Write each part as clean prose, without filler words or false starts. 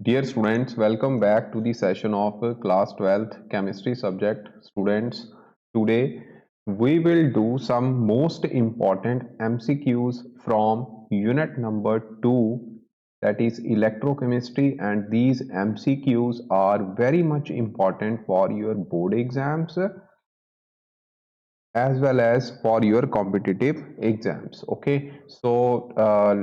Dear students, welcome back to the session of class 12th chemistry subject. Students, today we will do some most important MCQs from unit number 2, that is electrochemistry, and these MCQs are very much important for your board exams as well as for your competitive exams. Okay, so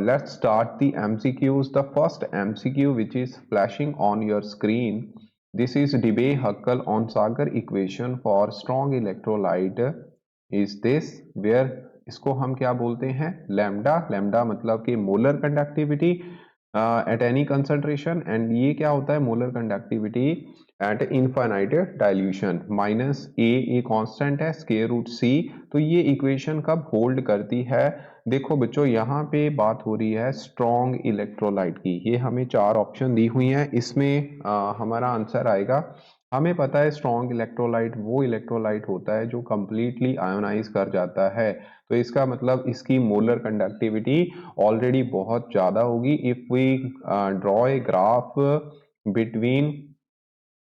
let's start the MCQs. The first MCQ which is flashing on your screen, this is Debye-Huckel on Sagar equation for strong electrolyte is this, where इसको हम क्या बोलते हैं, lambda. Lambda मतलब कि molar conductivity at any concentration, and ये क्या होता है, molar conductivity at infinite dilution. Minus a constant है, स्क्वायर रूट सी. तो ये इक्वेशन कब होल्ड करती है? देखो बच्चों, यहाँ पे बात हो रही है स्ट्रॉन्ग इलेक्ट्रोलाइट की. ये हमें चार ऑप्शन दी हुई हैं, इसमें हमारा आंसर आएगा. हमें पता है स्ट्रॉन्ग इलेक्ट्रोलाइट वो इलेक्ट्रोलाइट होता है जो कंप्लीटली आयोनाइज कर जाता है. तो इसका मतलब इसकी मोलर कंडक्टिविटी ऑलरेडी बहुत ज़्यादा होगी. If we draw a graph between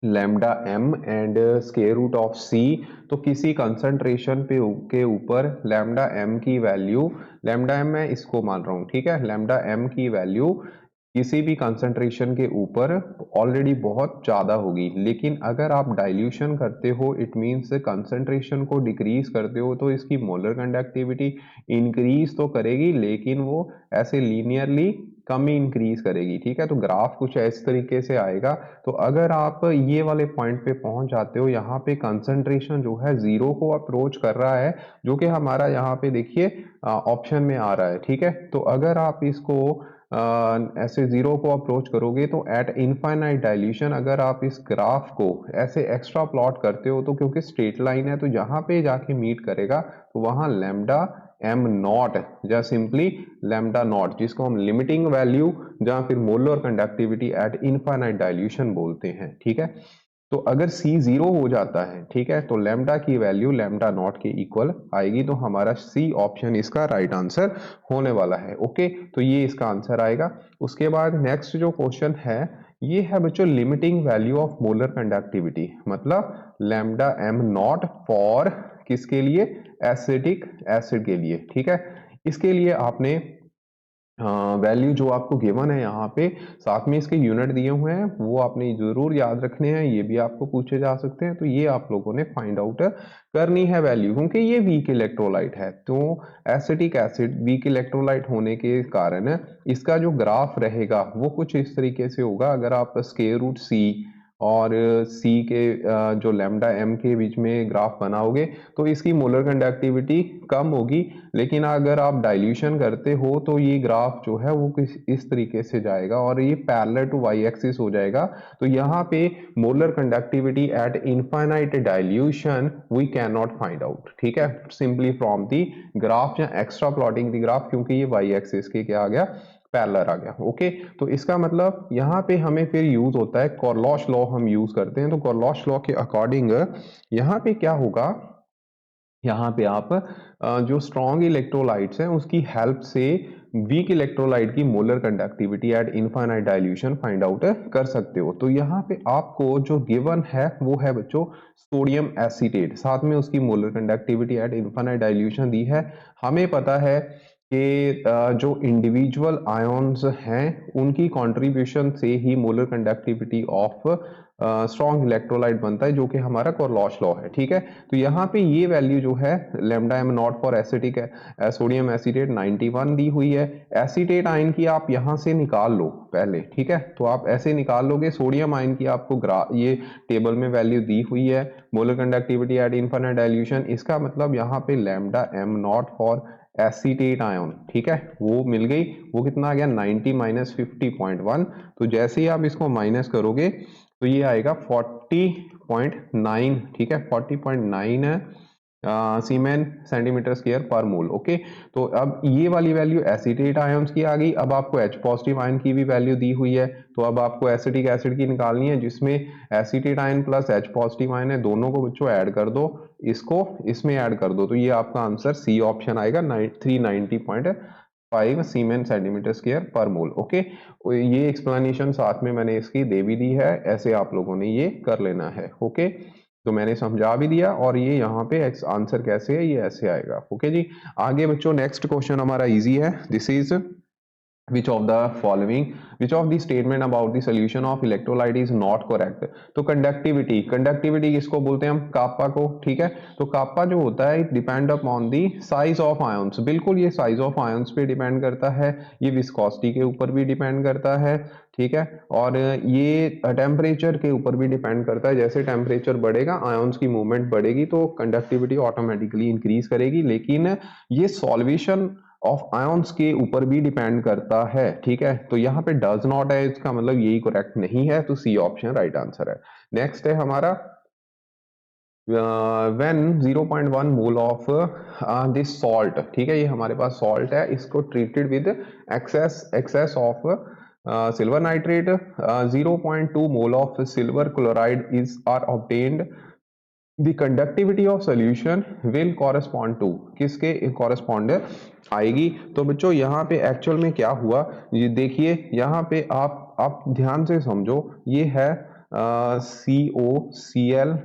lambda M and square root of C, तो किसी कंसंट्रेशन पे के ऊपर लैम्डा एम की वैल्यू, लैम्डा एम मैं इसको मान रहा हूँ, ठीक है, लैम्डा एम की वैल्यू किसी भी कंसंट्रेशन के ऊपर ऑलरेडी बहुत ज़्यादा होगी. लेकिन अगर आप डाइल्यूशन करते हो, इट मीन्स कंसंट्रेशन को डिक्रीज करते हो, तो इसकी मोलर कंडक्टिविटी इंक्रीज तो करेगी लेकिन वो ऐसे लीनियरली कम ही इंक्रीज करेगी. ठीक है, तो ग्राफ कुछ इस तरीके से आएगा. तो अगर आप ये वाले पॉइंट पे पहुंच जाते हो, यहाँ पे कंसंट्रेशन जो है जीरो को अप्रोच कर रहा है, जो कि हमारा यहाँ पे देखिए ऑप्शन में आ रहा है. ठीक है, तो अगर आप इसको ऐसे जीरो को अप्रोच करोगे तो एट इनफाइनाइट डाइल्यूशन, अगर आप इस ग्राफ को ऐसे एक्स्ट्रा प्लॉट करते हो, तो क्योंकि स्ट्रेट लाइन है तो जहां पे जाके मीट करेगा तो वहां लैम्डा एम नॉट या सिंपली लैम्डा नॉट, जिसको हम लिमिटिंग वैल्यू जहां फिर molar conductivity at infinite dilution बोलते हैं. ठीक है, तो अगर C जीरो हो जाता है, ठीक है, तो लैम्डा की वैल्यू लैम्डा नॉट के इक्वल आएगी. तो हमारा C ऑप्शन इसका राइट आंसर होने वाला है. ओके, तो ये इसका आंसर आएगा. उसके बाद नेक्स्ट जो क्वेश्चन है, ये है बच्चों limiting value of molar conductivity, मतलब लैम्डा एम नॉट फॉर किसके लिए, एसिटिक एसिड के लिए. ठीक है, इसके लिए आपने वैल्यू जो आपको गिवन है यहाँ पे, साथ में इसके यूनिट दिए हुए हैं, वो आपने जरूर याद रखने हैं. ये भी आपको पूछे जा सकते हैं, तो ये आप लोगों ने फाइंड आउट करनी है वैल्यू, क्योंकि ये वीक इलेक्ट्रोलाइट है. तो एसिटिक एसिड वीक इलेक्ट्रोलाइट होने के कारण इसका जो ग्राफ रहेगा वो कुछ इस तरीके से होगा. अगर आप स्क्वायर रूट सी और C के जो लैम्डा M के बीच में ग्राफ बनाओगे तो इसकी मोलर कंडक्टिविटी कम होगी. लेकिन अगर आप डाइल्यूशन करते हो तो ये ग्राफ जो है वो इस तरीके से जाएगा और ये पैरेलल टू वाई एक्सिस हो जाएगा. तो यहाँ पे molar conductivity at infinite dilution we can not find out. ठीक है, सिंपली फ्रॉम दी ग्राफ या एक्स्ट्रा प्लॉटिंग दी ग्राफ, क्योंकि ये वाई एक्सिस के क्या आ गया, पैरेलल आ गया. ओके, तो इसका मतलब यहाँ पे हमें फिर यूज होता है कोरलॉश लॉ, हम यूज करते हैं. तो कोरलॉश लॉ के अकॉर्डिंग यहाँ पे क्या होगा, यहाँ पे आप जो स्ट्रॉन्ग इलेक्ट्रोलाइट्स हैं उसकी हेल्प से वीक इलेक्ट्रोलाइट की molar conductivity at infinite dilution find out कर सकते हो. तो यहाँ पे आपको जो गिवन है वो है बच्चों सोडियम एसीटेट, साथ में उसकी molar conductivity at infinite dilution दी है. हमें पता है कि जो इंडिविजुअल आयन्स हैं उनकी कंट्रीब्यूशन से ही molar conductivity of strong electrolyte बनता है, जो कि हमारा कोरलॉश लॉ है. ठीक है, तो यहाँ पे ये वैल्यू जो है lambda M not for acetic sodium acetate 91 दी हुई है. एसीटेट आयन की आप यहाँ से निकाल लो पहले. ठीक है, तो आप ऐसे निकाल लोगे. सोडियम आयन की आपको ये टेबल में वैल्यू दी हुई है, molar conductivity at infinite dilution. इसका मतलब यहाँ पे lambda M not for acetate ion, ठीक है, वो मिल गई. वो कितना आ गया, 90 माइनस 50.1. तो जैसे ही आप इसको माइनस करोगे तो ये आएगा 40.9. ठीक है, 40.9 सीमेन सेंटीमीटर स्क्वायर पर मोल. ओके, तो अब ये वाली वैल्यू एसीटेट आयंस की आ गई. अब आपको H पॉजिटिव आयन की भी वैल्यू दी हुई है, तो अब आपको एसिटिक एसिड की निकालनी है, जिसमें acetate ion plus H positive ion है, दोनों को बच्चों ऐड कर दो, इसको इसमें ऐड कर दो, तो ये आपका आंसर C ऑप्शन आएगा 390.7. 5 सीमेन सेंटीमीटर स्क्वायर पर मोल। ओके, ये एक्सप्लेनेशन साथ में मैंने इसकी दे भी दी है, ऐसे आप लोगों ने ये कर लेना है। ओके, तो मैंने समझा भी दिया, और ये यहाँ पे आंसर कैसे है, ये ऐसे आएगा। ओके जी, आगे बच्चों नेक्स्ट क्वेश्चन हमारा इजी है। This is which of the following, which of the statement about the solution of electrolyte is not correct। तो कंडक्टिविटी किसको बोलते हैं हम, काप्पा को। ठीक है, तो काप्पा जो होता है it depend upon the size of ions, बिल्कुल ये साइज ऑफ आयंस पे डिपेंड करता है, ये विस्कोसिटी के ऊपर भी डिपेंड करता है। ठीक है, और ये टेम्परेचर के ऊपर भी डिपेंड करता है, जैसे टेम्परेचर बढ़ेगा आयंस की मूवमेंट बढ़ेगी तो कंडक्टिविटी ऑटोमेटिकली इंक्रीज करेगी, लेकिन ये सॉल्वेशन ऑफ आयंस के ऊपर भी डिपेंड करता है। ठीक है, तो यहाँ पे डज नॉट है, इसका मतलब यही करेक्ट नहीं है, तो सी ऑप्शन राइट आंसर है। नेक्स्ट है हमारा when 0.1 mole of this salt. ठीक है, ये हमारे पास सॉल्ट है, इसको treated with excess of silver nitrate, 0.2 mole of silver chloride is are obtained, the conductivity of solution will correspond to, किसके कॉरेस्पॉन्ड आएगी। तो बच्चों यहाँ पे एक्चुअल में क्या हुआ, ये देखिए यहाँ पे आप ध्यान से समझो, ये है COCl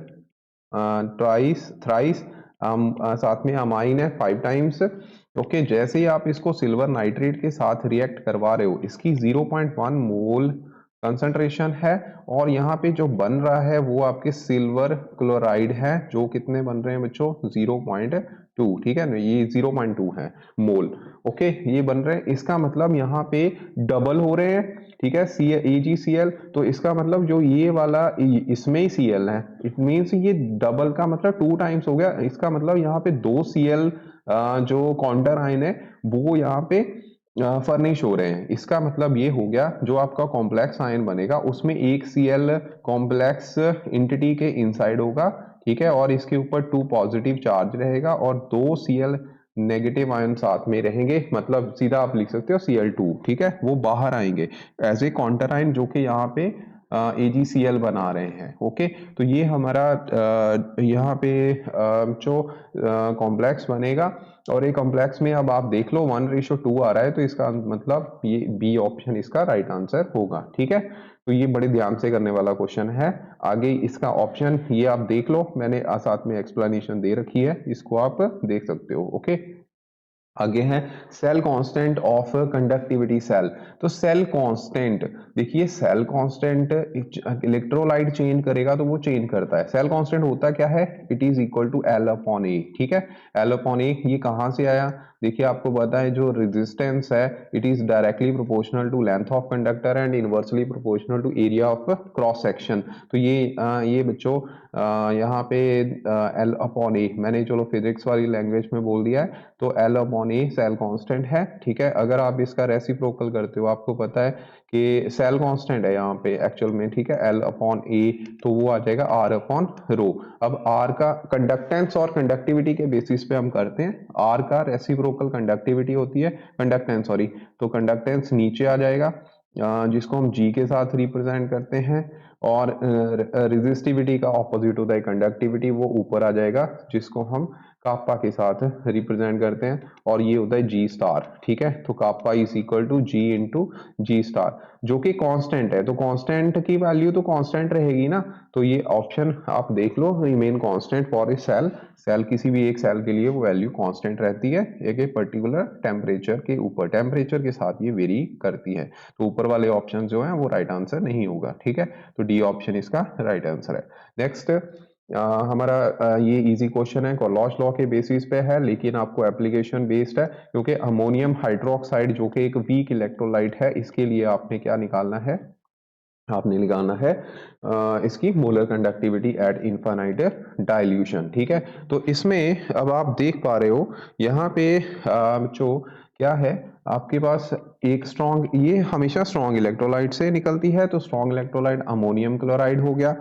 ट्वाइस थ्राइस, साथ में अमाइन है 5 टाइम्स। ओके, जैसे ही आप इसको सिल्वर नाइट्रेट के साथ रिएक्ट करवा रहे हो, इसकी 0.1 मोल कंसंट्रेशन है, और यहाँ पे जो बन रहा है वो आपके सिल्वर क्लोराइड है, जो कितने बन रहे हैं बच्चों, 0.2। ठीक है ना, ये 0.2 है मोल। ओके, ये बन रहे हैं, इसका मतलब यहाँ पे डबल हो रहे हैं। ठीक है, AgCl, तो इसका मतलब जो ये वाला इसमें ही Cl है, इट मीन्स ये डबल का मतलब 2 टाइम्स हो गया, इसका मतलब यहाँ पे 2 Cl जो काउंटर आयन है वो यहाँ पे फर्निश हो रहे हैं। इसका मतलब ये हो गया, जो आपका कॉम्प्लेक्स आयन बनेगा उसमें एक Cl कॉम्प्लेक्स इंटिटी के इनसाइड होगा। ठीक है, और इसके ऊपर 2 पॉजिटिव चार्ज रहेगा और 2 Cl नेगेटिव आयन साथ में रहेंगे, मतलब सीधा आप लिख सकते हो Cl2। ठीक है, वो बाहर आएंगे एज ए काउंटर आयन, जो कि यहाँ पे AgCl बना रहे हैं। ओके, तो ये हमारा यहाँ पे जो कॉम्प्लेक्स बनेगा, और ये कॉम्प्लेक्स में अब आप देख लो 1:2 आ रहा है, तो इसका मतलब ये बी ऑप्शन इसका राइट आंसर होगा। ठीक है, तो ये बड़े ध्यान से करने वाला क्वेश्चन है। आगे इसका ऑप्शन ये आप देख लो, मैंने साथ में एक्सप्लेनेशन दे रखी है, इसको आप देख सकते हो। ओके, आगे है cell constant of conductivity cell. तो सेल कांस्टेंट, देखिए सेल कांस्टेंट इलेक्ट्रोलाइट चेंज करेगा तो वो चेंज करता है। सेल कांस्टेंट होता क्या है, it is equal to L/A। ठीक है, L/A ये कहां से आया, देखिए आपको पता है जो रेजिस्टेंस है it is directly proportional to length of conductor and inversely proportional to area of cross section. तो ये बच्चों यहाँ पे L/A मैंने चलो फिजिक्स वाली लैंग्वेज में बोल दिया है, तो L/A सेल कांस्टेंट है। ठीक है, अगर आप इसका रेसिप्रोकल करते हो, आपको पता है कि सेल कांस्टेंट है यहाँ पे एक्चुअल में। ठीक है, L/A, तो वो आ जाएगा R/ρ। अब R का कंडक्टेंस और कंडक्टिविटी के बेसिस पे हम करते हैं, R का रेसिप्रोकल कंडक्टिविटी होती है, कंडक्टेंस सॉरी, तो कंडक्टेंस नीचे आ जाएगा, जिसको हम G के साथ रिप्रेजेंट करते हैं, और रेजिस्टिविटी का ऑपोजिट होता है कंडक्टिविटी, वो ऊपर आ जाएगा, जिसको हम काप्पा के साथ रिप्रेजेंट करते हैं, और ये होता है G स्टार। ठीक है, तो kappa is equal to G into G star, जो कि कांस्टेंट है, तो कांस्टेंट की वैल्यू तो कांस्टेंट रहेगी ना, तो ये ऑप्शन आप देख लो, remain constant for a cell. Cell किसी भी एक सेल के लिए वो वैल्यू कांस्टेंट रहती है एक पर्टिकुलर टेम्परेचर के ऊपर, टेम्परेचर के साथ ये वेरी करती है, तो ऊपर वाले ऑप्शन जो है वो राइट आंसर नहीं होगा। ठीक है, तो डी ऑप्शन इसका राइट आंसर है। नेक्स्ट हमारा ये इजी क्वेश्चन है, कोलॉश लॉ के बेसिस पे है, लेकिन आपको एप्लीकेशन बेस्ड है, क्योंकि अमोनियम हाइड्रोक्साइड जो कि एक वीक इलेक्ट्रोलाइट है, इसके लिए आपने क्या निकालना है, आपने निकालना है इसकी molar conductivity at infinite dilution. ठीक है, तो इसमें अब आप देख पा रहे हो यहाँ पे जो क्या है आपके पास एक स्ट्रॉन्ग, ये हमेशा स्ट्रॉन्ग इलेक्ट्रोलाइट से निकलती है, तो स्ट्रॉन्ग इलेक्ट्रोलाइट अमोनियम क्लोराइड हो गया।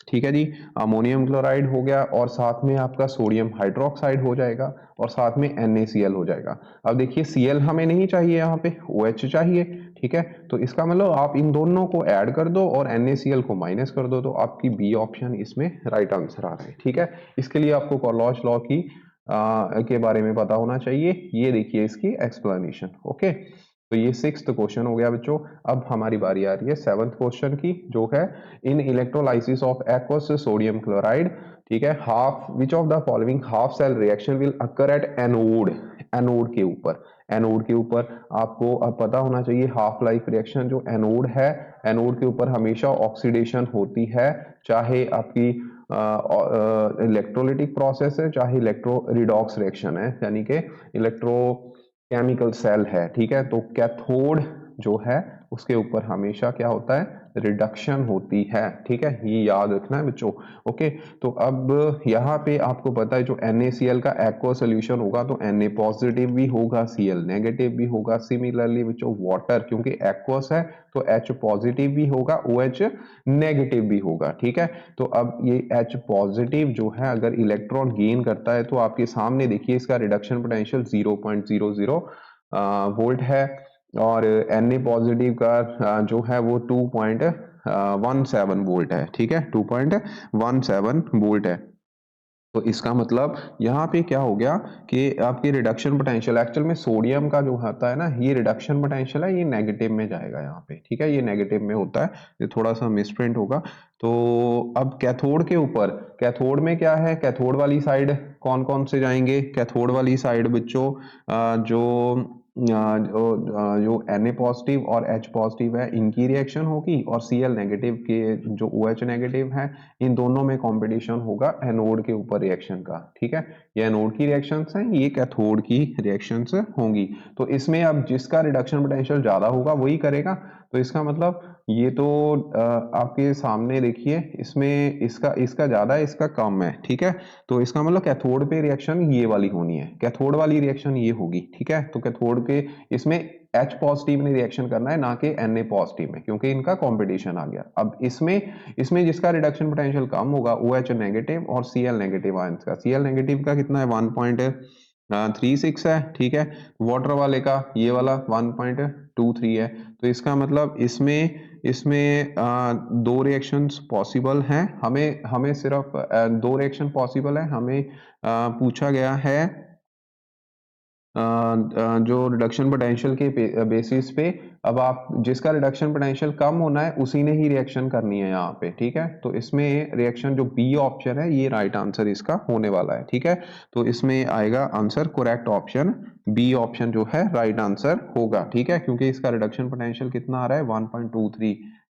ठीक है जी, अमोनियम क्लोराइड हो गया, और साथ में आपका सोडियम हाइड्रोक्साइड हो जाएगा, और साथ में NaCl हो जाएगा। अब देखिए Cl हमें नहीं चाहिए, यहाँ पे OH चाहिए। ठीक है, तो इसका मतलब आप इन दोनों को ऐड कर दो और NaCl को माइनस कर दो, तो आपकी बी ऑप्शन इसमें राइट आंसर आ रहा है। ठीक है, इसके लिए आपको कोलॉश लॉ की के बारे में पता होना चाहिए। ये देखिए इसकी एक्सप्लेनेशन। ओके, तो ये 6th क्वेश्चन हो गया बच्चों। अब हमारी बारी आ रही है 7th क्वेश्चन की, जो है in electrolysis of aqueous sodium chloride, ठीक है, half which of the following half cell reaction will occur at anode, anode के ऊपर, एनोड के ऊपर आपको अब पता होना चाहिए हाफ लाइफ रिएक्शन जो एनोड है, एनोड के ऊपर हमेशा ऑक्सीडेशन होती है, चाहे आपकी इलेक्ट्रोलिटिक प्रोसेस है चाहे इलेक्ट्रो रिडॉक्स रिएक्शन है, यानी कि इलेक्ट्रो केमिकल सेल है, ठीक है। तो कैथोड जो है उसके ऊपर हमेशा क्या होता है, रिडक्शन होती है, ठीक है, ये याद रखना है बच्चों। ओके, तो अब यहाँ पे आपको पता है जो NaCl का एक्वा सोल्यूशन होगा तो Na पॉजिटिव भी होगा, Cl नेगेटिव भी होगा। सिमिलरली बच्चों वाटर क्योंकि एक्वस है तो H पॉजिटिव भी होगा, OH नेगेटिव भी होगा, ठीक है। तो अब ये H पॉजिटिव जो है अगर इलेक्ट्रॉन गेन करता है तो आपके सामने देखिए इसका रिडक्शन पोटेंशियल 0.00 वोल्ट है, और Na पॉजिटिव का जो है वो 2.17 वोल्ट है, ठीक है, 2.17 वोल्ट है। तो इसका मतलब यहाँ पे क्या हो गया कि आपकी रिडक्शन पोटेंशियल एक्चुअल में सोडियम का जो होता है ना, ये रिडक्शन पोटेंशियल है, ये नेगेटिव में जाएगा यहाँ पे, ठीक है, ये नेगेटिव में होता है, ये थोड़ा सा मिसप्रिंट होगा। तो अब कैथोड के ऊपर, कैथोड में क्या है, कैथोड वाली साइड कौन कौन से जाएंगे, कैथोड वाली साइड बच्चों जो Na पॉजिटिव और H पॉजिटिव है इनकी रिएक्शन होगी, और Cl नेगेटिव के जो OH नेगेटिव है इन दोनों में कंपटीशन होगा एनोड के ऊपर रिएक्शन का, ठीक है। ये एनोड की रिएक्शंस हैं, ये कैथोड की रिएक्शंस होंगी। तो इसमें अब जिसका रिडक्शन पोटेंशियल ज्यादा होगा वही करेगा। तो इसका मतलब ये तो आपके सामने देखिए इसमें इसका इसका ज्यादा है इसका कम है, ठीक है। तो इसका मतलब कैथोड पे रिएक्शन ये वाली होनी है, कैथोड वाली रिएक्शन ये होगी, ठीक है। तो कैथोड पे इसमें H पॉजिटिव ने रिएक्शन करना है ना कि Na पॉजिटिव में, क्योंकि इनका कंपटीशन आ गया। अब इसमें जिसका रिडक्शन पोटेंशियल कम होगा OH नेगेटिव और Cl नेगेटिव आयंस का, Cl नेगेटिव का कितना है 1.36 है, ठीक है। वाटर वाले का ये वाला 1.23 है। तो इसका मतलब इसमें दो रिएक्शंस पॉसिबल हैं, हमें हमें सिर्फ दो रिएक्शन पॉसिबल है, हमें पूछा गया है जो रिडक्शन पोटेंशियल के बेसिस पे। अब आप जिसका रिडक्शन पोटेंशियल कम होना है उसी ने ही रिएक्शन करनी है यहाँ पे, ठीक है। तो इसमें रिएक्शन जो बी ऑप्शन है ये राइट आंसर इसका होने वाला है, ठीक है। तो इसमें आएगा answer correct option B option जो है राइट आंसर होगा, ठीक है, क्योंकि इसका रिडक्शन पोटेंशियल कितना आ रहा है 1.23,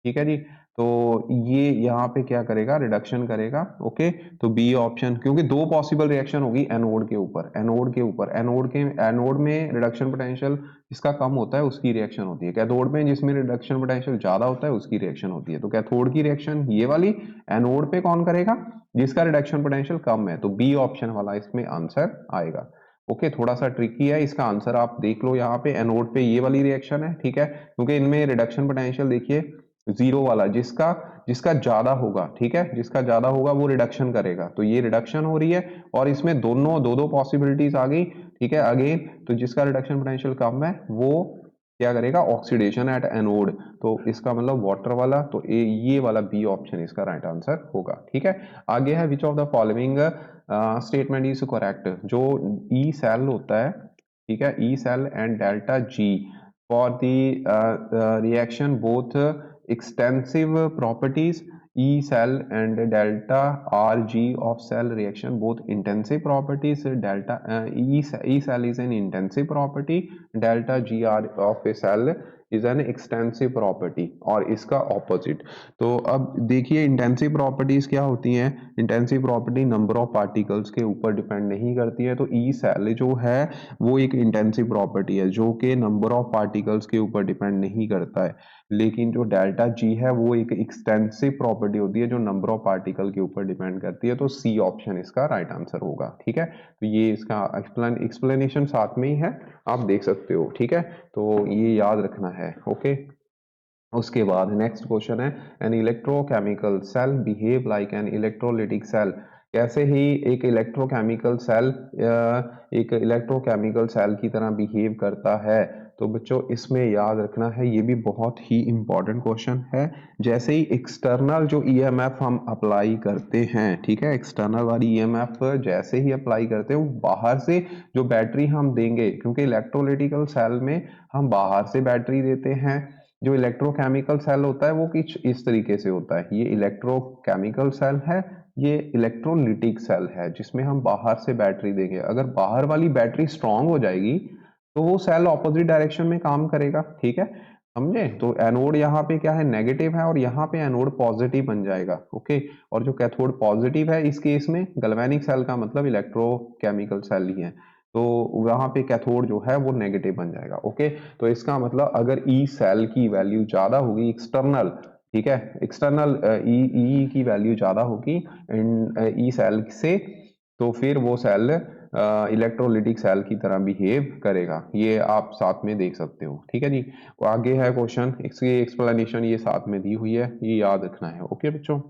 ठीक है जी। तो ये यहाँ पे क्या करेगा, रिडक्शन करेगा। ओके, तो बी ऑप्शन, क्योंकि दो पॉसिबल रिएक्शन होगी एनोड के ऊपर, एनोड में रिडक्शन पोटेंशियल जिसका कम होता है उसकी रिएक्शन होती है, कैथोड में जिसमें रिडक्शन पोटेंशियल ज्यादा होता है उसकी रिएक्शन होती है। तो कैथोड की रिएक्शन ये वाली, एनोड पे कौन करेगा, जिसका रिडक्शन पोटेंशियल कम है, तो बी ऑप्शन वाला इसमें आंसर आएगा। ओके, थोड़ा सा ट्रिकी है, इसका आंसर आप देख लो यहाँ पे, एनोड पे ये वाली रिएक्शन है, ठीक है, क्योंकि इनमें रिडक्शन पोटेंशियल देखिए जीरो वाला, जिसका जिसका ज्यादा होगा, ठीक है, जिसका ज्यादा होगा वो रिडक्शन करेगा, तो ये रिडक्शन हो रही है, और इसमें दोनों दो दो पॉसिबिलिटीज आ गई, ठीक है। अगेन तो जिसका रिडक्शन पोटेंशियल कम है वो क्या करेगा, ऑक्सीडेशन एट एनोड, तो इसका मतलब वाटर वाला, तो ये वाला बी ऑप्शन इसका राइट आंसर होगा, ठीक है। आगे है which of the following statement is correct, जो ई सेल होता है, ठीक है, E cell and delta G for the reaction both extensive properties, E cell and delta Rg of cell reaction both intensive properties, delta E cell is an intensive property, delta Gr of a cell is an extensive property, और इसका opposite. तो अब देखिए intensive properties क्या होती हैं, intensive property number of particles के ऊपर डिपेंड नहीं करती है, तो ई सेल जो है वो एक इंटेंसिव प्रॉपर्टी है जो कि नंबर ऑफ पार्टिकल्स के ऊपर डिपेंड नहीं करता है, लेकिन जो डेल्टा जी है वो एक एक्सटेंसिव प्रॉपर्टी होती है जो नंबर ऑफ पार्टिकल के ऊपर डिपेंड करती है, तो सी ऑप्शन इसका राइट आंसर होगा, ठीक है। तो ये इसका एक्सप्लेनेशन साथ में ही है, आप देख सकते हो, ठीक है, तो ये याद रखना है। ओके, उसके बाद नेक्स्ट क्वेश्चन है, an electrochemical cell behave like an electrolytic cell कैसे ही एक इलेक्ट्रोकेमिकल सेल एक इलेक्ट्रोकेमिकल सेल की तरह बिहेव करता है। तो बच्चों इसमें याद रखना है, ये भी बहुत ही इम्पोर्टेंट क्वेश्चन है। जैसे ही एक्सटर्नल जो ईएमएफ हम अप्लाई करते हैं, ठीक है, एक्सटर्नल वाली ईएमएफ जैसे ही अप्लाई करते हैं, वो बाहर से जो बैटरी हम देंगे, क्योंकि इलेक्ट्रोलिटिकल सेल में हम बाहर से बैटरी देते हैं। जो इलेक्ट्रोकेमिकल सेल होता है वो कुछ इस तरीके से होता है, ये इलेक्ट्रोकेमिकल सेल है, ये इलेक्ट्रोलिटिक सेल है जिसमें हम बाहर से बैटरी देंगे। अगर बाहर वाली बैटरी स्ट्रांग हो जाएगी तो वो सेल ऑपोजिट डायरेक्शन में काम करेगा, ठीक है, समझे। तो एनोड यहाँ पे क्या है, नेगेटिव है, और यहाँ पे एनोड पॉजिटिव बन जाएगा, ओके। और जो कैथोड पॉजिटिव है इस केस में गैल्वेनिक सेल का मतलब इलेक्ट्रोकेमिकल सेल ही है, तो वहां पे कैथोड जो है वो नेगेटिव बन जाएगा, ओके। तो इसका मतलब अगर ई सेल की वैल्यू ज्यादा होगी एक्सटर्नल, ठीक है, एक्सटर्नल ई की वैल्यू ज्यादा होगी ई सेल से, तो फिर वो सेल इलेक्ट्रोलिटिक सेल की तरह बिहेव करेगा। ये आप साथ में देख सकते हो, ठीक है जी। आगे है क्वेश्चन, इसकी एक्सप्लेनेशन ये साथ में दी हुई है, ये याद रखना है, ओके बच्चों।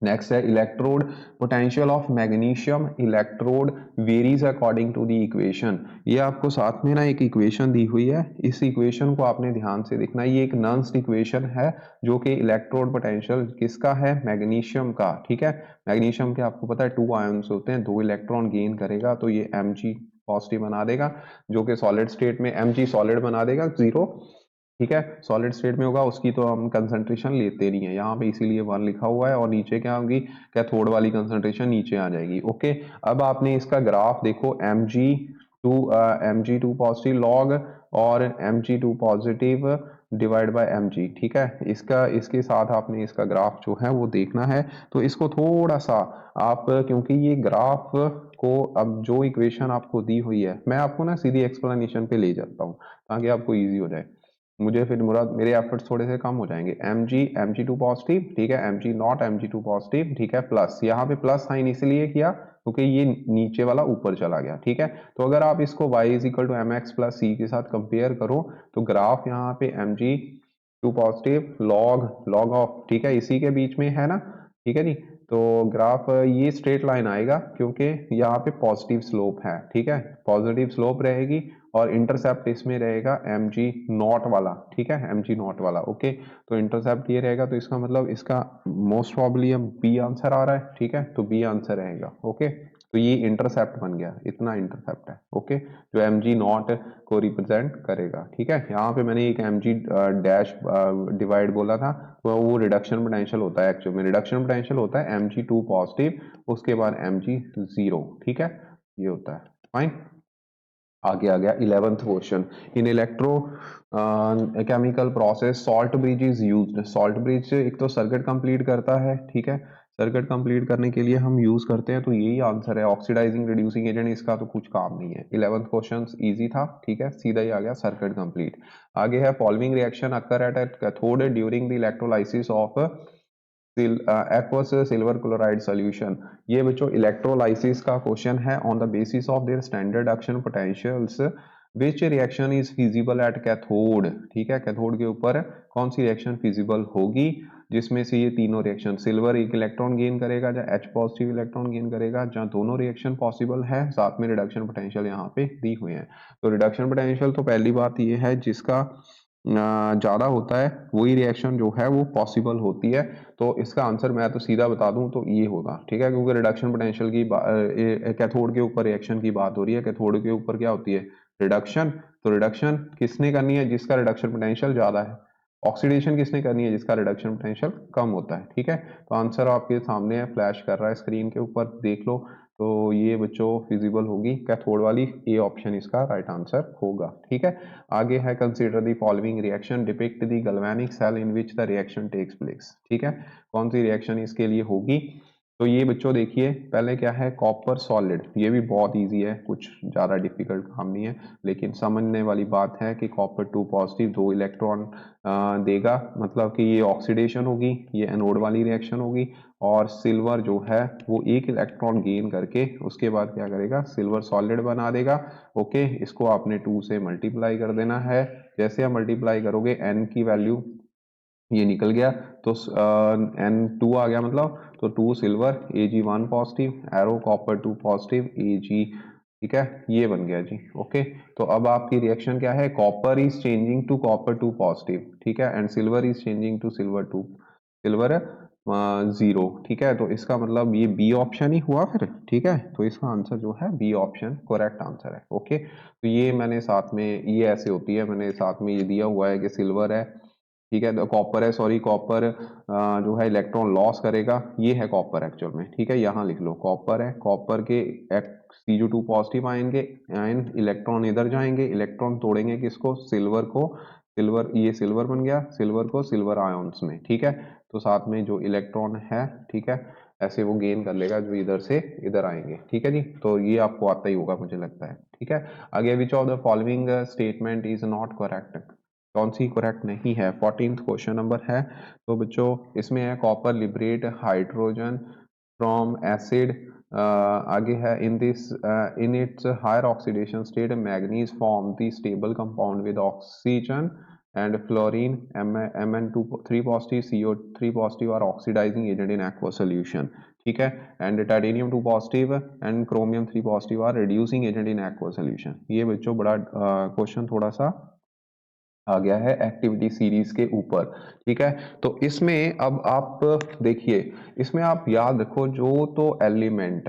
नेक्स्ट है electrode potential of magnesium electrode varies according to the equation. ये आपको साथ में ना एक इक्वेशन दी हुई है, इस इक्वेशन को आपने ध्यान से देखना। ये एक नॉन्स्ट इक्वेशन है जो कि इलेक्ट्रोड पोटेंशियल किसका है, मैग्नीशियम का, ठीक है। मैग्नीशियम के आपको पता है 2 आयंस होते हैं, 2 इलेक्ट्रॉन गेन करेगा तो ये Mg पॉजिटिव बना देगा, जो कि सॉलिड स्टेट में Mg सॉलिड बना देगा 0, ठीक है। सॉलिड स्टेट में होगा उसकी तो हम कंसंट्रेशन लेते नहीं है यहाँ पे, इसीलिए 1 लिखा हुआ है, और नीचे क्या होगी, कैथोड वाली कंसंट्रेशन नीचे आ जाएगी, ओके। अब आपने इसका ग्राफ देखो, Mg2 पॉजिटिव लॉग और Mg2 positive divide by Mg, ठीक है। इसका इसके साथ आपने इसका ग्राफ जो है वो देखना है। तो इसको थोड़ा सा आप, क्योंकि ये ग्राफ को, अब जो इक्वेशन आपको दी हुई है मैं आपको ना सीधी एक्सप्लेनेशन पे ले जाता हूँ ताकि आपको ईजी हो जाए, मुझे फिर मुराद मेरे एफर्ट्स थोड़े से कम हो जाएंगे। Mg2 पॉजिटिव, ठीक है, Mg नॉट Mg2 पॉजिटिव, ठीक है, प्लस, यहाँ पे प्लस साइन इसलिए किया क्योंकि ये नीचे वाला ऊपर चला गया, ठीक है। तो अगर आप इसको y is equal to M X plus C के साथ कंपेयर करो तो ग्राफ यहाँ पे Mg2 positive log log of, ठीक है, इसी के बीच में है ना, ठीक है जी। तो ग्राफ ये स्ट्रेट लाइन आएगा क्योंकि यहाँ पे पॉजिटिव स्लोप है, ठीक है, पॉजिटिव स्लोप रहेगी, और इंटरसेप्ट इसमें रहेगा Mg नॉट वाला, ठीक है, Mg नॉट वाला, ओके। तो इंटरसेप्ट ये रहेगा, तो इसका मतलब इसका मोस्ट प्रॉब्ली अब बी आंसर आ रहा है, ठीक है, तो बी आंसर रहेगा, ओके। तो ये इंटरसेप्ट बन गया, इतना इंटरसेप्ट है, ओके, जो Mg नॉट को रिप्रेजेंट करेगा, ठीक है। यहाँ पे मैंने एक Mg डैश डिवाइड बोला था, तो वो रिडक्शन पोटेंशियल होता है, एक्चुअल में रिडक्शन पोटेंशियल होता है Mg2 पॉजिटिव, उसके बाद Mg0, ठीक है, ये होता है, फाइन। आगे आ गया 11th question, in electro chemical process salt bridge is used. Salt bridge एक तो सर्किट कंप्लीट करता है, ठीक है, सर्किट कंप्लीट करने के लिए हम यूज करते हैं, तो यही आंसर है, ऑक्सीडाइजिंग रिड्यूसिंग एजेंट, इसका तो कुछ काम नहीं है। 11th क्वेश्चन इजी था, ठीक है, सीधा ही आ गया सर्किट कंप्लीट। आगे है following reaction occur at cathode during the electrolysis of aqueous silver chloride solution. ये बच्चों इलेक्ट्रोलाइसिस का क्वेश्चन है, on the basis of their standard action potentials which reaction is feasible at cathode, ठीक है, cathode के ऊपर कौन सी रिएक्शन फिजिबल होगी, जिसमें से ये तीनों रिएक्शन, सिल्वर एक इलेक्ट्रॉन गेन करेगा जहाँ H पॉजिटिव इलेक्ट्रॉन गेन करेगा, जहाँ दोनों रिएक्शन पॉसिबल है, साथ में रिडक्शन पोटेंशियल यहाँ पे दी हुई है। तो रिडक्शन पोटेंशियल तो पहली बात ये है जिसका ज़्यादा होता है वही रिएक्शन जो है वो पॉसिबल होती है। तो इसका आंसर मैं तो सीधा बता दूं तो ये होगा, ठीक है, क्योंकि रिडक्शन पोटेंशियल की कैथोड के ऊपर रिएक्शन की बात हो रही है, कैथोड के ऊपर क्या होती है, रिडक्शन। तो रिडक्शन किसने करनी है, जिसका रिडक्शन पोटेंशियल ज़्यादा है। ऑक्सीडेशन किसने करनी है, जिसका रिडक्शन पोटेंशियल कम होता है, ठीक है। तो आंसर आपके सामने है, फ्लैश कर रहा है स्क्रीन के ऊपर, देख लो। तो ये बच्चों फिजिबल होगी कैथोड वाली, ए ऑप्शन इसका राइट आंसर होगा, ठीक है। आगे है consider the following reaction depict the galvanic cell in which the reaction takes place, ठीक है, कौन सी रिएक्शन इसके लिए होगी। तो ये बच्चों देखिए, पहले क्या है, कॉपर सॉलिड, ये भी बहुत इजी है, कुछ ज़्यादा डिफिकल्ट काम नहीं है, लेकिन समझने वाली बात है कि कॉपर 2 पॉजिटिव 2 इलेक्ट्रॉन देगा, मतलब कि ये ऑक्सीडेशन होगी, ये एनोड वाली रिएक्शन होगी, और सिल्वर जो है वो 1 इलेक्ट्रॉन गेन करके उसके बाद क्या करेगा, सिल्वर सॉलिड बना देगा, ओके। इसको आपने 2 से मल्टीप्लाई कर देना है, जैसे आप मल्टीप्लाई करोगे n की वैल्यू ये निकल गया तो N2 आ गया, मतलब तो 2 silver, Ag1 positive, arrow copper 2 positive, Ag, ठीक है, ये बन गया जी। ओके, तो अब आपकी रिएक्शन क्या है, copper is changing to copper 2 positive, ठीक है, and silver is changing to silver 2, silver 0, ठीक है, तो इसका मतलब ये बी ऑप्शन ही हुआ फिर, ठीक है, तो इसका आंसर जो है बी ऑप्शन करेक्ट आंसर है। ओके, तो ये मैंने साथ में, ये ऐसे होती है, मैंने साथ में ये दिया हुआ है कि सिल्वर है, ठीक है, तो कॉपर है, सॉरी कॉपर जो है इलेक्ट्रॉन लॉस करेगा, ये है कॉपर एक्चुअल में, ठीक है, यहाँ लिख लो कॉपर है, कॉपर के Cl2 पॉजिटिव आएंगे, आयन इलेक्ट्रॉन इधर जाएंगे, इलेक्ट्रॉन तोड़ेंगे किसको, सिल्वर को, सिल्वर, ये सिल्वर बन गया, सिल्वर को सिल्वर आयंस में, ठीक है, तो साथ में जो इलेक्ट्रॉन है, ठीक है, ऐसे वो गेन कर लेगा जो इधर से इधर आएंगे, ठीक है जी, तो ये आपको आता ही होगा मुझे लगता है, ठीक है। आगे विच of the following statement is not correct, कौन सी करेक्ट नहीं है, 14th क्वेश्चन नंबर है, तो बच्चों इसमें है copper liberate hydrogen from acid, आगे है in this in its higher oxidation state manganese form the stable compound with oxygen and fluorine Mn2 3 positive, CO3 positive are oxidising agent in aqua solution, ठीक है, and titanium 2 positive and chromium 3 positive are reducing agent in aqua solution. ये बच्चों बड़ा question थोड़ा सा आ गया है activity series के ऊपर, ठीक है, तो इसमें अब आप देखिए, इसमें आप याद रखो जो तो एलिमेंट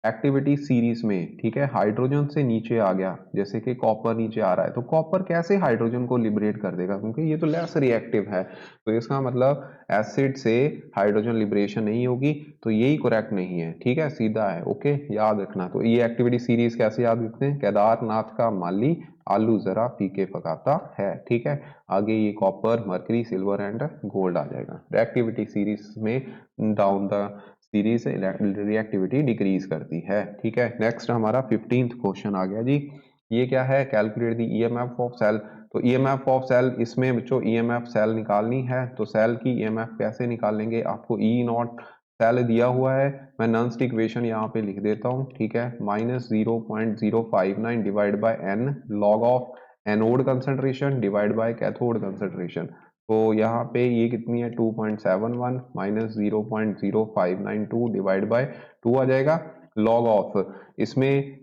एक्टिविटी सीरीज में, ठीक है, हाइड्रोजन से नीचे आ गया, जैसे कि कॉपर नीचे आ रहा है, तो कॉपर कैसे हाइड्रोजन को लिबरेट कर देगा, क्योंकि ये तो लेस रिएक्टिव है, तो इसका मतलब एसिड से हाइड्रोजन लिबरेशन नहीं होगी, तो यही करेक्ट नहीं है, ठीक है, सीधा है। ओके, याद रखना, तो ये एक्टिविटी सीरीज कैसे याद रखते हैं, केदारनाथ का माली आलू जरा फीके पकाता है, ठीक है, आगे ये copper, mercury, silver and gold आ जाएगा। रिएक्टिविटी सीरीज में down the series reactivity decrease करती है, ठीक है। नेक्स्ट हमारा 15th क्वेश्चन आ गया जी, ये क्या है, calculate the EMF of cell, तो ईएमएफ ऑफ सेल, इसमें बच्चों ईएमएफ सेल निकालनी है, तो सेल की ईएमएफ कैसे निकालेंगे, आपको ई नॉट सेल दिया हुआ है, मैं नॉन इक्वेशन यहाँ पे लिख देता हूँ, ठीक है, -0.059 divide by n log of anode concentration divide by cathode concentration, तो यहाँ पे ये कितनी है 2.71 माइनस 0.0592 डिवाइड बाय 2 आ जाएगा, लॉग ऑफ इसमें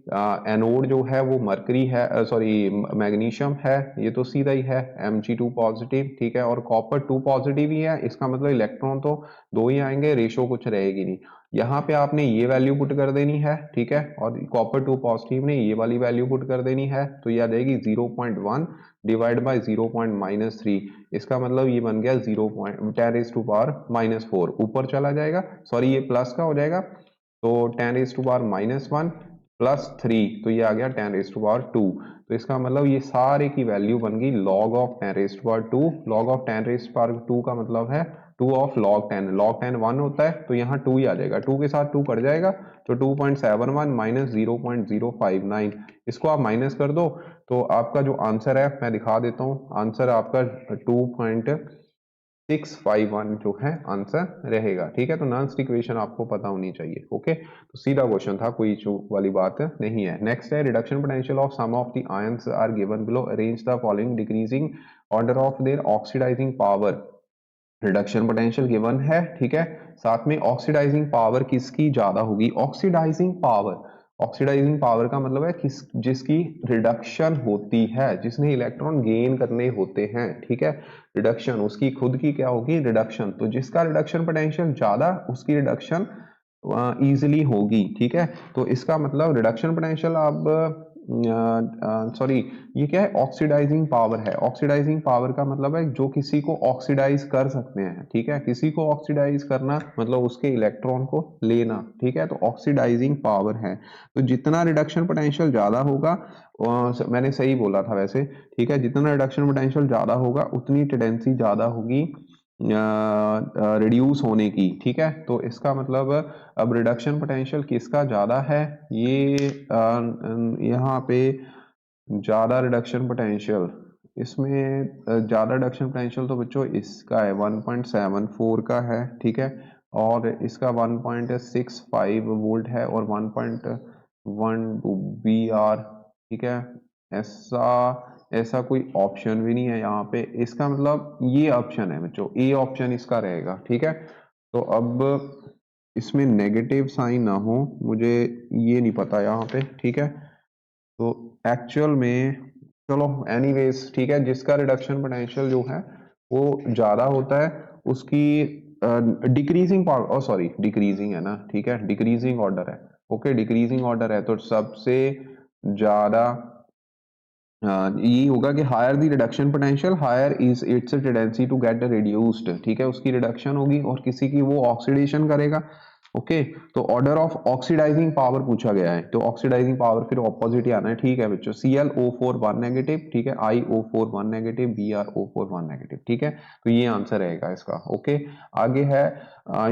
एनोड जो है वो मरकरी है, सॉरी मैग्नीशियम है, ये तो सीधा ही है Mg2 पॉजिटिव, ठीक है, और कॉपर 2 पॉजिटिव ही है, इसका मतलब इलेक्ट्रॉन तो दो ही आएंगे, रेशो कुछ रहेगी नहीं, यहाँ पे आपने ये वैल्यू पुट कर देनी है, ठीक है, और कॉपर 2 पॉजिटिव ने ये वाली वैल्यू पुट कर देनी है, तो ये आ जाएगी 0.1 डिवाइड बाय 0.3, इसका मतलब ये बन गया 0.10⁻⁻⁴, ऊपर चला जाएगा, सॉरी ये प्लस का हो जाएगा, तो 10⁻⁻1 +3, तो ये आ गया 10⁻², तो इसका मतलब ये सारे की वैल्यू बन गई log ऑफ 10⁻², log ऑफ 10⁻² का मतलब है 2 ऑफ log 10, log 10 1 होता है, तो यहाँ 2 ही आ जाएगा, 2 के साथ 2 कट जाएगा, तो 2.71 माइनस 0.059, इसको आप माइनस कर दो, तो आपका जो आंसर है मैं दिखा देता हूँ, आंसर आपका 2.651 जो है आंसर रहेगा, ठीक है, तो नॉन इक्वेशन आपको पता होनी चाहिए। ओके, तो सीधा क्वेश्चन था, कोई इशू वाली बात नहीं है। नेक्स्ट है reduction potential of some of the ions are given below, arrange the following decreasing order of their oxidising power, reduction potential given है, ठीक है, साथ में ऑक्सीडाइजिंग पावर किसकी ज्यादा होगी, ऑक्सीडाइजिंग पावर, ऑक्सीडाइजिंग पावर का मतलब है किस जिसकी रिडक्शन होती है, जिसने इलेक्ट्रॉन गेन करने होते हैं, ठीक है, रिडक्शन उसकी खुद की क्या होगी, रिडक्शन, तो जिसका रिडक्शन पोटेंशियल ज्यादा उसकी रिडक्शन इजीली होगी, ठीक है, तो इसका मतलब रिडक्शन पोटेंशियल अब सॉरी ये क्या है, ऑक्सीडाइजिंग पावर है, ऑक्सीडाइजिंग पावर का मतलब है जो किसी को ऑक्सीडाइज कर सकते हैं, ठीक है, किसी को ऑक्सीडाइज करना मतलब उसके इलेक्ट्रॉन को लेना, ठीक है, तो ऑक्सीडाइजिंग पावर है, तो जितना रिडक्शन पोटेंशियल ज्यादा होगा, मैंने सही बोला था वैसे, ठीक है, जितना रिडक्शन पोटेंशियल ज्यादा होगा उतनी टेंडेंसी ज्यादा होगी रिड्यूस होने की, ठीक है, तो इसका मतलब अब रिडक्शन पोटेंशियल किसका ज्यादा है, ये यहाँ पे ज्यादा रिडक्शन पोटेंशियल, इसमें ज्यादा रिडक्शन पोटेंशियल तो बच्चों इसका है 1.74 का है, ठीक है, और इसका 1.65 वोल्ट है और 1.1 वी आर, ठीक है, ऐसा ऐसा कोई ऑप्शन भी नहीं है यहाँ पे। इसका मतलब ये ऑप्शन है बच्चों, ए ऑप्शन इसका रहेगा, ठीक है। तो अब इसमें नेगेटिव साइन ना हो, मुझे ये नहीं पता यहाँ पे, ठीक है। तो एक्चुअल में चलो एनीवेज ठीक है, जिसका रिडक्शन पोटेंशियल जो है वो ज़्यादा होता है उसकी डिक्रीजिंग पावर, सॉरी डिक्रीजिंग है ना, ठीक है, डिक्रीजिंग ऑर्डर है, ओके डिक्रीजिंग ऑर्डर है, तो सबसे ज़्यादा ये होगा कि higher the reduction potential higher is its tendency to get reduced, ठीक है, उसकी रिडक्शन होगी और किसी की वो ऑक्सीडेशन करेगा, ओके। तो ऑर्डर ऑफ ऑक्सीडाइजिंग पावर पूछा गया है, तो ऑक्सीडाइजिंग पावर फिर ऑपोजिट ही आना है, ठीक है बच्चों। ClO4 1 नेगेटिव, ठीक है, IO4 1 नेगेटिव, BrO4 1 नेगेटिव, ठीक है। तो ये आंसर रहेगा इसका, ओके। आगे है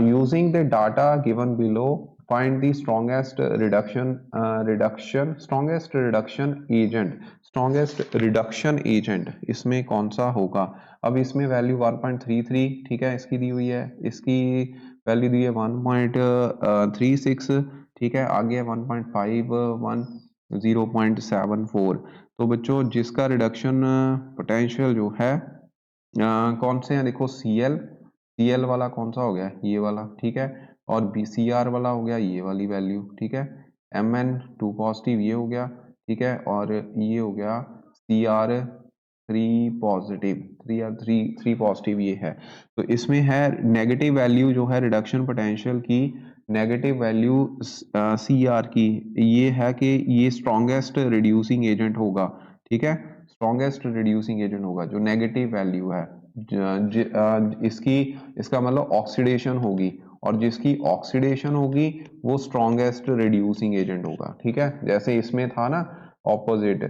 using the data given below find the strongest reduction agent इसमें कौन सा होगा। अब इसमें वैल्यू 1.33, ठीक है, इसकी दी हुई है, इसकी वैल्यू दी है 1.36, ठीक है, आगे है 1.51, 0.74। तो बच्चों जिसका रिडक्शन पोटेंशियल जो है कौन से हैं, देखो सी एल वाला कौन सा हो गया, ये वाला, ठीक है, और BCr वाला हो गया ये वाली वैल्यू, ठीक है, Mn2 पॉजिटिव ये हो गया, ठीक है, और ये हो गया Cr3 पॉजिटिव, थ्री पॉजिटिव ये है। तो इसमें है नेगेटिव वैल्यू जो है रिडक्शन पोटेंशियल की, नेगेटिव वैल्यू Cr की ये है कि ये स्ट्रॉन्गेस्ट रिड्यूसिंग एजेंट होगा, ठीक है, स्ट्रॉन्गेस्ट रिड्यूसिंग एजेंट होगा जो नेगेटिव वैल्यू है, इसकी इसका मतलब ऑक्सीडेशन होगी, और जिसकी ऑक्सीडेशन होगी वो स्ट्रॉन्गेस्ट रिड्यूसिंग एजेंट होगा, ठीक है। जैसे इसमें था ना ऑपोजिट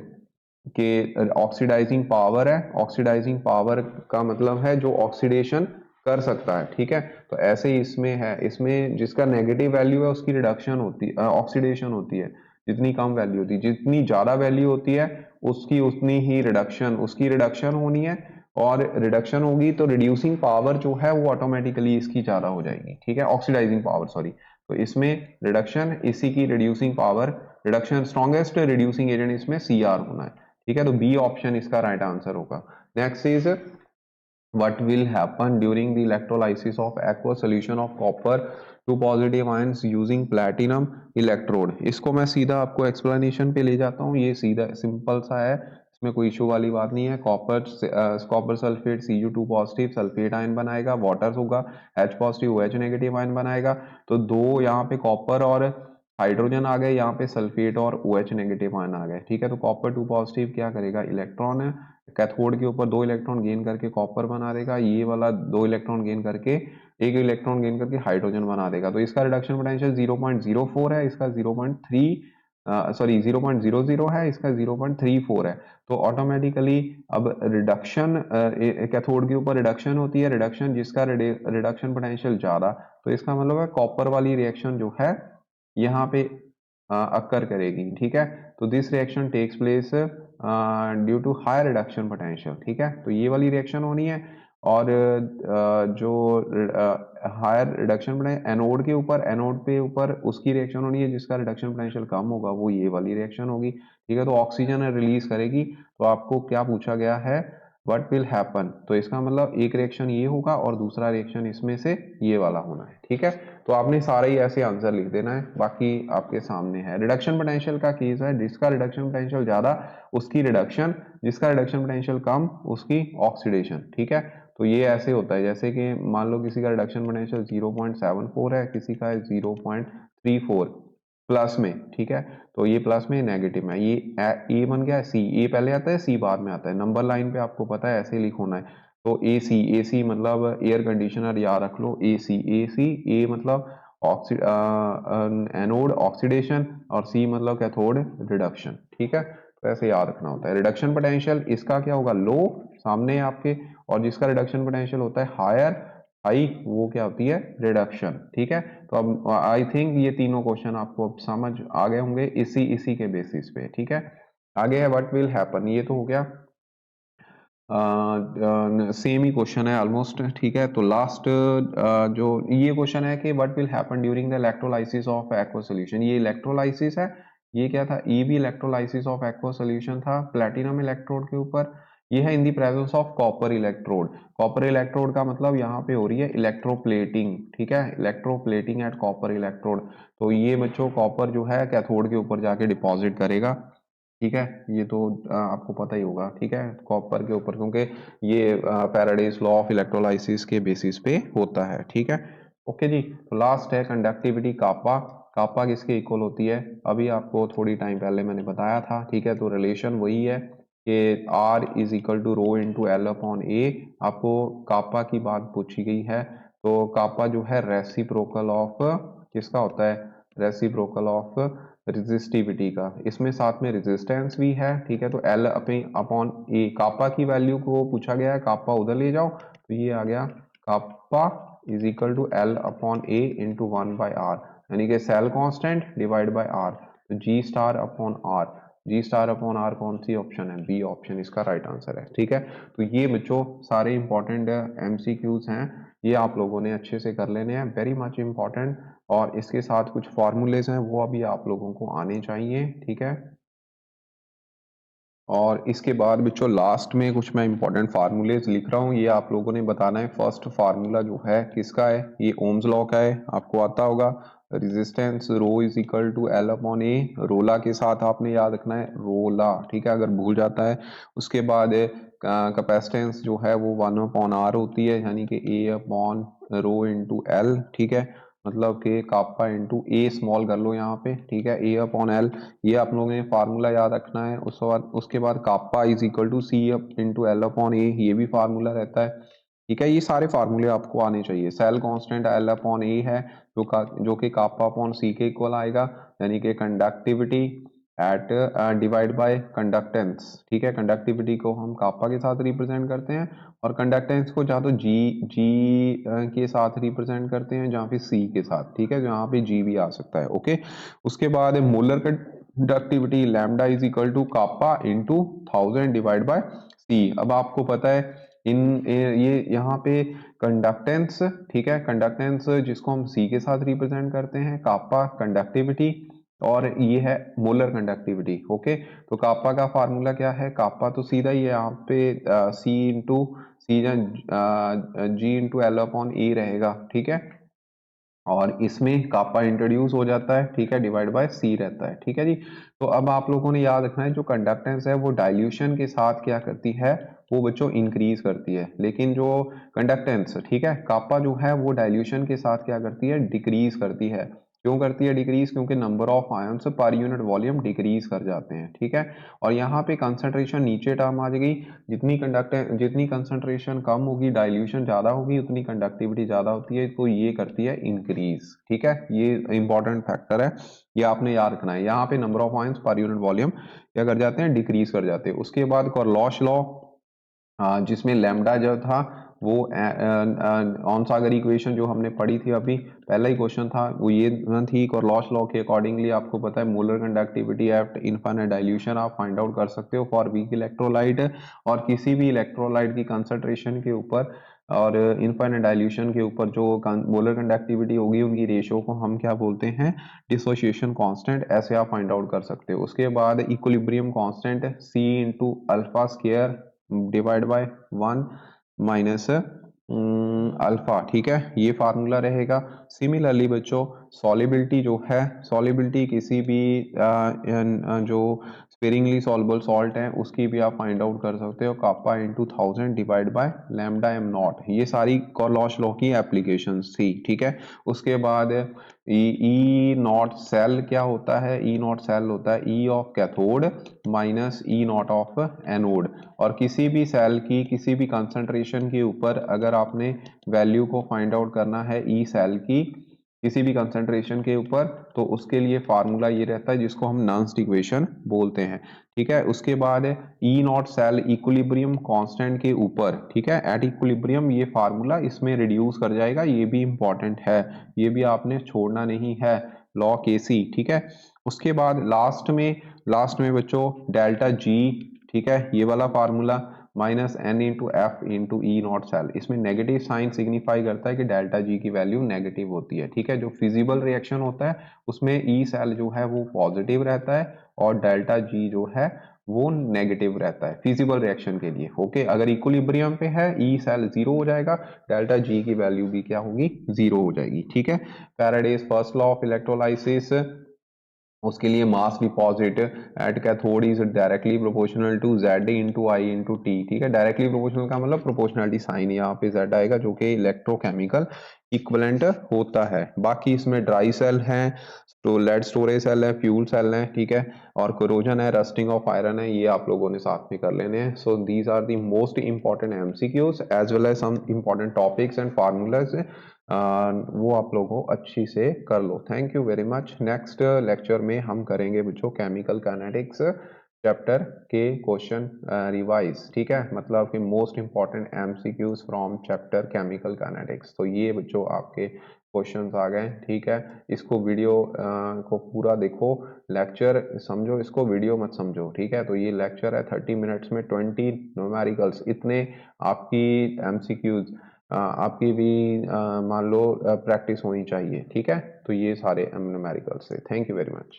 के ऑक्सीडाइजिंग पावर है, ऑक्सीडाइजिंग पावर का मतलब है जो ऑक्सीडेशन कर सकता है, ठीक है। तो ऐसे ही इसमें है, इसमें जिसका नेगेटिव वैल्यू है उसकी रिडक्शन होती है, ऑक्सीडेशन होती है, जितनी कम वैल्यू होती है, जितनी ज्यादा वैल्यू होती है उसकी उतनी ही रिडक्शन, उसकी रिडक्शन होनी है, और रिडक्शन होगी तो रिड्यूसिंग पावर जो है वो ऑटोमेटिकली इसकी ज्यादा हो जाएगी, ठीक है, ऑक्सीडाइजिंग पावर सॉरी। तो इसमें रिडक्शन, इसी की reducing power, reduction strongest reducing agent इसमें Cr होना है, ठीक है। तो बी ऑप्शन इसका राइट आंसर होगा। Next is what will happen during the electrolysis of aqueous solution of copper to positive ions using platinum electrode। इसको मैं सीधा आपको एक्सप्लेनेशन पे ले जाता हूँ, ये सीधा सिंपल सा है, इसमें कोई इशू वाली बात नहीं है। Copper sulphate Cu2 positive sulphate ion बनाएगा, वाटर होगा H positive OH negative ion बनाएगा, तो दो यहाँ पे कॉपर और हाइड्रोजन आ गए, यहाँ पे सल्फेट और OH नेगेटिव आयन आ गए, ठीक है। तो कॉपर 2 पॉजिटिव क्या करेगा, इलेक्ट्रॉन है कैथोड के ऊपर 2 इलेक्ट्रॉन गेन करके कॉपर बना देगा, ये वाला 2 इलेक्ट्रॉन गेन करके, एक इलेक्ट्रॉन गेन करके हाइड्रोजन बना देगा। तो इसका रिडक्शन पोटेंशियल 0.04 है, इसका 0.0 है, इसका 0.34 है। तो ऑटोमेटिकली अब रिडक्शन कैथोड के ऊपर रिडक्शन होती है, रिडक्शन जिसका रिडक्शन पोटेंशियल ज्यादा, तो इसका मतलब है कॉपर वाली रिएक्शन जो है यहाँ पे अक्कर करेगी, ठीक है। तो this reaction takes place due to higher reduction potential, ठीक है, तो ये वाली रिएक्शन होनी है। और जो हायर रिडक्शन पोटेंशियल एनोड के ऊपर, एनोड पे ऊपर उसकी रिएक्शन होनी है जिसका रिडक्शन पोटेंशियल कम होगा, वो ये वाली रिएक्शन होगी, ठीक है। तो ऑक्सीजन रिलीज करेगी, तो आपको क्या पूछा गया है, व्हाट विल हैपन, तो इसका मतलब एक रिएक्शन ये होगा और दूसरा रिएक्शन इसमें से ये वाला होना है, ठीक है। तो आपने सारा ही ऐसे आंसर लिख देना है, बाकी आपके सामने है। रिडक्शन पोटेंशियल का केस है, जिसका रिडक्शन पोटेंशियल ज्यादा उसकी रिडक्शन, जिसका रिडक्शन पोटेंशियल कम उसकी ऑक्सीडेशन, ठीक है। तो ये ऐसे होता है जैसे कि मान लो किसी का रिडक्शन पोटेंशियल 0.74 है, किसी का है 0.34 प्लस में, ठीक है। तो ये प्लस में, नेगेटिव में, ये ए बन गया, सी ए पहले आता है सी बाद में आता है, नंबर लाइन पे आपको पता है ऐसे लिखना है। तो ए सी मतलब एयर कंडीशनर याद रख लो, ए सी ए मतलब एनोड ऑक्सीडेशन, और सी मतलब कैथोड रिडक्शन, ठीक है। तो ऐसे याद रखना होता है। रिडक्शन पोटेंशियल इसका क्या होगा, लो, सामने है आपके, और जिसका रिडक्शन पोटेंशियल होता है हायर, हाई, वो क्या होती है, रिडक्शन, ठीक है। तो अब आई थिंक ये तीनों क्वेश्चन आपको अब समझ आ गए होंगे इसी के बेसिस पे, ठीक है। आगे है व्हाट विल हैपन, ये तो हो गया, सेम ही क्वेश्चन है ऑलमोस्ट, ठीक है। तो लास्ट जो ये क्वेश्चन है कि what will happen during the electrolysis of aqua solution, ये इलेक्ट्रोलाइसिस है, ये क्या था, ईवी इलेक्ट्रोलाइसिस ऑफ एक्वा सोल्यूशन था प्लेटिनम इलेक्ट्रोड के ऊपर। ये है in the presence of copper electrode. Copper electrode का मतलब यहाँ पे हो रही है इलेक्ट्रोप्लेटिंग, ठीक है, इलेक्ट्रोप्लेटिंग एट कॉपर इलेक्ट्रोड। तो ये बच्चों कॉपर जो है कैथोड के ऊपर जाके डिपॉजिट करेगा, ठीक है, ये तो आपको पता ही होगा, ठीक है, कॉपर के ऊपर, क्योंकि ये फैराडेज लॉ ऑफ इलेक्ट्रोलाइसिस के बेसिस पे होता है, ठीक है। ओके जी, तो लास्ट है कंडक्टिविटी कापा। कापा किसके इक्वल होती है, अभी आपको थोड़ी टाइम पहले मैंने बताया था, ठीक है, तो रिलेशन वही है कि R is equal to rho into L upon A. आपको कापा की बात पूछी गई है, तो कापा जो है रेसिप्रोकल ऑफ किसका होता है, रेसिप्रोकल ऑफ रेजिस्टिविटी का, इसमें साथ में रेजिस्टेंस भी है, ठीक है। तो एल अपॉन ए, कापा की वैल्यू को पूछा गया है, कापा उधर ले जाओ, तो ये आ गया kappa is equal to L upon A into 1/r, यानी कि cell constant divide by R. तो G star upon R, G star upon R कौन सी ऑप्शन है, बी ऑप्शन इसका राइट आंसर है, ठीक है। तो ये बच्चों सारे इंपॉर्टेंट एमसीक्यूज हैं, ये आप लोगों ने अच्छे से कर लेने हैं, वेरी मच इंपॉर्टेंट। और इसके साथ कुछ फॉर्मूलेज हैं वो अभी आप लोगों को आने चाहिए, ठीक है। और इसके बाद बच्चों लास्ट में कुछ मैं इंपॉर्टेंट फार्मूलेज लिख रहा हूँ, ये आप लोगों ने बताना है। फर्स्ट फार्मूला जो है किसका है, ये ओम्स लॉ का है, आपको आता होगा। Resistance rho is equal to L upon A, रोला के साथ आपने याद रखना है रोला, ठीक है, अगर भूल जाता है। उसके बाद कैपेसिटेंस जो है वो 1/r होती है, यानी कि ए अपॉन रो इंटू एल, ठीक है, मतलब कि कापा इंटू ए स्मॉल कर लो यहाँ पे, ठीक है, ए अपॉन एल, ये आप लोगों ने फार्मूला याद रखना है। उसके बाद kappa is equal to C into L upon A, ये भी फार्मूला रहता है, ठीक है। ये सारे फार्मूले आपको आने चाहिए। सेल कांस्टेंट एल अपॉन ए है, जो कि कापा अपॉन सी के इक्वल आएगा, यानी कि conductivity eight divide by conductance, ठीक है। कंडक्टिविटी को हम कापा के साथ रिप्रेजेंट करते हैं, और कंडक्टेंस को या तो जी के साथ रिप्रेजेंट करते हैं, जहाँ पे सी के साथ, ठीक है, जहाँ पे जी भी आ सकता है, ओके। उसके बाद molar conductivity lambda is equal to kappa into 1000 divide by C. अब आपको पता है ये यहाँ पे कंडक्टेंस, ठीक है, कंडक्टेंस जिसको हम सी के साथ रिप्रेजेंट करते हैं, कापा कंडक्टिविटी, और ये है मोलर कंडक्टिविटी, ओके। तो कापा का फार्मूला क्या है, कापा तो सीधा ही है यहाँ पे, सी इंटू सी जी इंटू एल अपॉन ए रहेगा, ठीक है, और इसमें कापा इंट्रोड्यूस हो जाता है, ठीक है, डिवाइड बाय सी रहता है, ठीक है जी। तो अब आप लोगों ने याद रखना है, जो कंडक्टेंस है वो डाइल्यूशन के साथ क्या करती है, वो बच्चों इंक्रीज करती है, लेकिन जो कंडक्टेंस, ठीक है, कापा जो है वो डाइल्यूशन के साथ क्या करती है, डिक्रीज करती है। क्यों करती है डिक्रीज, क्योंकि number of ions per unit volume decrease कर जाते हैं, ठीक है। और यहाँ पे कंसंट्रेशन नीचे टर्म आ जाएगी, जितनी कंसंट्रेशन कम होगी, डाइल्यूशन ज्यादा होगी, उतनी कंडक्टिविटी ज्यादा होती है, तो ये करती है इंक्रीज, ठीक है। ये इंपॉर्टेंट फैक्टर है, ये आपने याद रखना है। यहाँ पे number of ions per unit volume क्या कर जाते हैं, डिक्रीज कर जाते हैं। उसके बाद कॉर्लॉश लॉ, जिसमें लैम्डा जो था वो ऑनसागर इक्वेशन जो हमने पढ़ी थी अभी, पहला ही क्वेश्चन था वो ये थी। कॉर्लॉश लॉ के अकॉर्डिंगली आपको पता है molar conductivity at infinite dilution आप फाइंड आउट कर सकते हो फॉर वीक इलेक्ट्रोलाइट, और किसी भी इलेक्ट्रोलाइट की कंसंट्रेशन के ऊपर और इनफाइनाइट डाइल्यूशन के ऊपर जो मोलर कंडक्टिविटी होगी, उनकी रेशियो को हम क्या बोलते हैं, डिसोसिएशन कांस्टेंट, ऐसे आप फाइंड आउट कर सकते हो। उसके बाद equilibrium constant C into alpha square divide by 1 minus alpha, ठीक है, ये फार्मूला रहेगा। सिमिलरली बच्चों सॉलिबिलिटी जो है, सॉलिबिलिटी किसी भी जो स्पेरिंगली सॉल्युबल सॉल्ट है उसकी भी आप फाइंड आउट कर सकते हो, kappa into 1000 divide by lambda M naught. ये सारी कॉर्लॉश लॉ की एप्लीकेशन थी, ठीक है। उसके बाद ई नॉट सेल क्या होता है, ई नॉट सेल होता है ई of cathode minus E not of anode. और किसी भी सेल की किसी भी कंसंट्रेशन के ऊपर अगर आपने वैल्यू को फाइंड आउट करना है ई सेल की किसी भी कंसंट्रेशन के ऊपर, तो उसके लिए फार्मूला ये रहता है जिसको हम नॉन्स्ट इक्वेशन बोलते हैं, ठीक है। उसके बाद ई नॉट सेल इक्विलिब्रियम कांस्टेंट के ऊपर, ठीक है, एट इक्विलिब्रियम, ये फार्मूला इसमें रिड्यूस कर जाएगा, ये भी इंपॉर्टेंट है, ये भी आपने छोड़ना नहीं है, लॉ के सी, ठीक है। उसके बाद लास्ट में बच्चों डेल्टा जी, ठीक है, ये वाला formula, minus n into F into E naught cell. इसमें नेगेटिव साइन सिग्निफाई करता है कि डेल्टा जी की वैल्यू नेगेटिव होती है, ठीक है। जो फिजिबल रिएक्शन होता है उसमें ई सेल जो है वो पॉजिटिव रहता है और डेल्टा जी जो है वो नेगेटिव रहता है फिजिबल रिएक्शन के लिए। ओके, अगर इक्विलिब्रियम पे है ई सेल जीरो हो जाएगा, डेल्टा जी की वैल्यू भी क्या होगी, जीरो हो जाएगी, ठीक है। Faraday's first law of electrolysis, उसके लिए mass deposit at cathode is directly proportional to Z into I into T, ठीक है। डायरेक्टली प्रोपोर्शनल का मतलब प्रोपोर्शनलिटी साइन यहाँ पे जेड आएगा जो कि इलेक्ट्रोकेमिकल इक्विवेलेंट होता है। बाकी इसमें ड्राई सेल है, तो लेड स्टोरेज सेल है, फ्यूल सेल है, ठीक है, और कोरोजन है, रस्टिंग ऑफ आयरन है, ये आप लोगों ने साथ में कर लेने हैं। So these are the most important MCQs as well as some important topics and formulas, वो आप लोगों को अच्छी से कर लो। Thank you very much. Next lecture में हम करेंगे बच्चों केमिकल काइनेटिक्स चैप्टर के क्वेश्चन रिवाइज, ठीक है, मतलब कि most important MCQs from chapter chemical kinetics. तो ये बच्चों आपके क्वेश्चंस आ गए, ठीक है। इसको वीडियो को पूरा देखो, लेक्चर समझो, इसको वीडियो मत समझो, ठीक है। तो ये लेक्चर है 30 मिनट्स में 20 न्यूमेरिकल्स, इतने आपकी एमसीक्यूज आपकी भी मान लो प्रैक्टिस होनी चाहिए, ठीक है। तो ये सारे न्यूमेरिकल्स है। Thank you very much.